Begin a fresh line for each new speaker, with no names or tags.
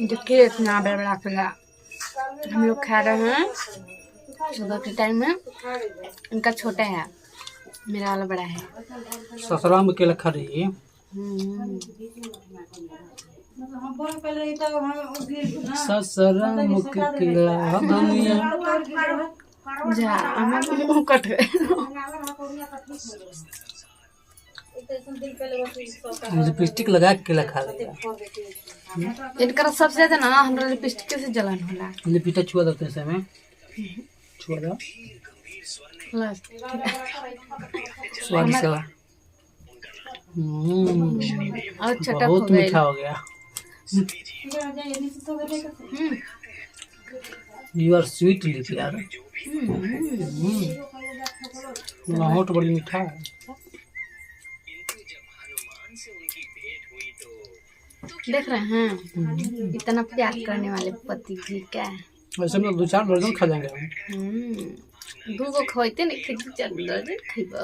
देखिए इतना बड़ा बड़ा केला हम लोग खा रहे हैं सुबह के टाइम में। इनका छोटा है, मेरा वाला बड़ा है।
ससुराल में केला खा रही है। ससुराल में केला दुनिया
जा मुंह कट गए।
लिपस्टिक लगा के केला खा रही है।
इनका सबसे ज्यादा ना हमरा लिपस्टिक से जलन होला।
लिपस्टिक छुआ देते हैं समय छुआ दो स्वादिष्ट है।
और चटक
बहुत मीठा हो गया। यू आर स्वीट लिप यार। बहुत बड़ी मीठा है।
देख रहे हैं इतना प्यार करने वाले पति जी क्या है।
वैसे हम 2-4 दर्जन खा जाएंगे।
2 गो खवाते नहीं, 2-4 दर्जन खइबा।